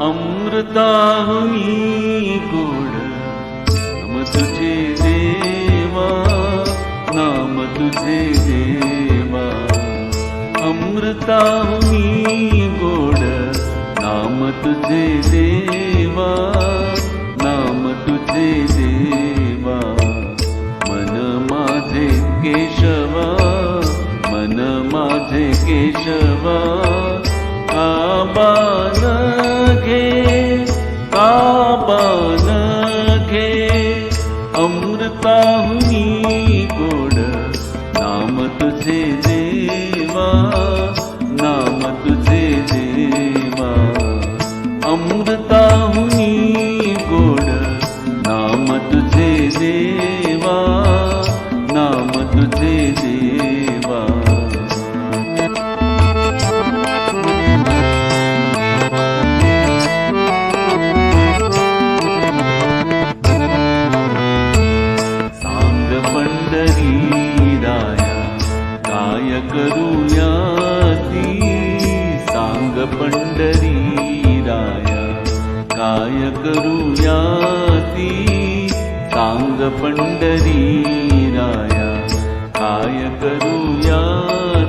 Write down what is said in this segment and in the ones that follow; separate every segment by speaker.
Speaker 1: अमृताहुनी गोड नाम तुझे देवा, नाम तुझे देवा. अमृताहुनी गोड नाम तुझे देवा, नाम तुझे देवा. मन माझे केशवा, मन माझे केशवा. काबान घे, काबान घे. अमृताहुनी गोड नाम तुझे देवा, नाम तुझे देवा. अमृताहुनी गोड नाम तुझे देवा, नाम तुझे देवा. सांग पंढरी राया काय करूया ती, सांग पंढरी राया काय करूया ती. सांग पंढरी राया काय करूया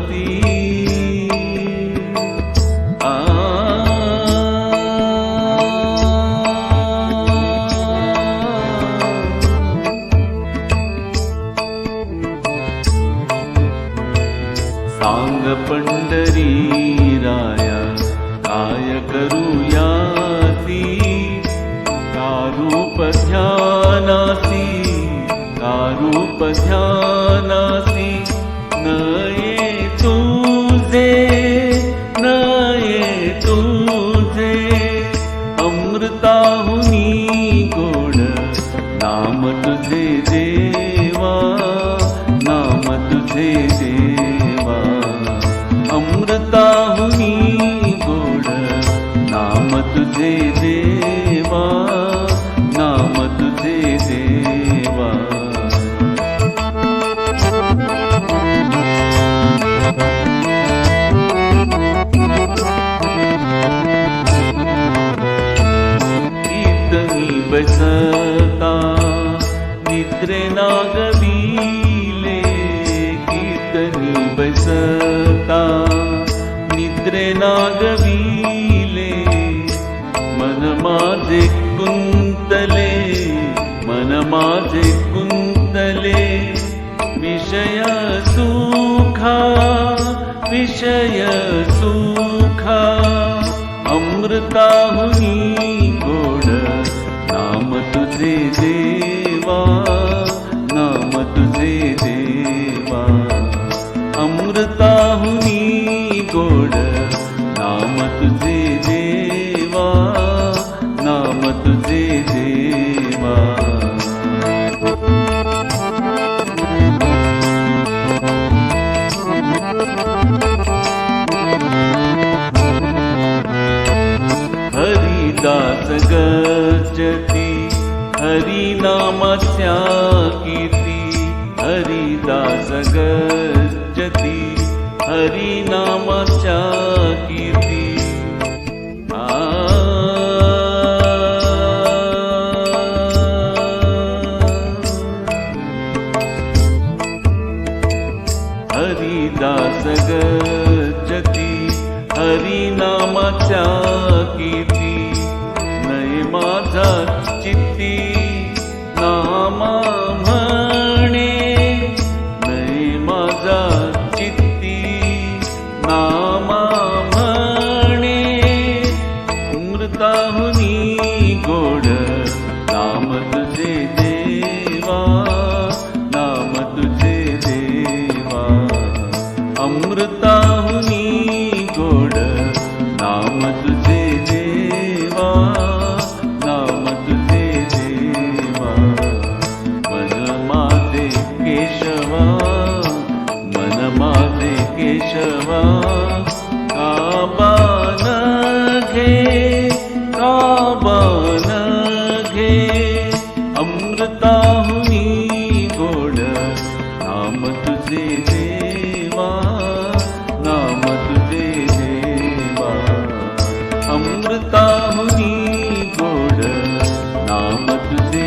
Speaker 1: ती. सांग पंढरी राया काय करूया ती. का रूप ध्यानासी, का रूप ध्यानासी. नये तुझे, नये तुझे. अमृताहुनी गोड नाम तुझे देवा, नाम तुझे देवा. अमृताहुनी गोड नाम तुझे देवा, नाम तुझे देवा. कीर्तनी बसता निद्रे नागविले, कीर्तनी बसता निद्रे नागविले. मन माझे कुंतले, मन माझे कुंतले. विषय सुखा, विषय सुखा. अमृताहुनी गोड नाम तुझे देवा, नाम तुझे देवा. अमृताहुनी गोड नाम तुझे देवा, नाम तुझे देवा. हरिदास गर्जती हरिनामाच्या कीर्ती. हरिदास गर्जती हरिनामाच्या कीर्ती. हरिदास गर्जती हरिनामाच्या कीर्ती. नये माझा चित्ती नामा म्हणे, नये माझा चित्ती नामा म्हणे. अमृताहुनी गोड नाम तुझे देवा, नाम तुझे देवा. अमृताहुनी गोड नाम तुझे देवा, नाम तुझे देवा. मन माझे केशवा, मन माझे केशवा. काबान घे, काबान घे. अमृताहुनी गोड नाम तुझे देवा, नाम तुझे देवा. अमृताहुनी नाम तुझे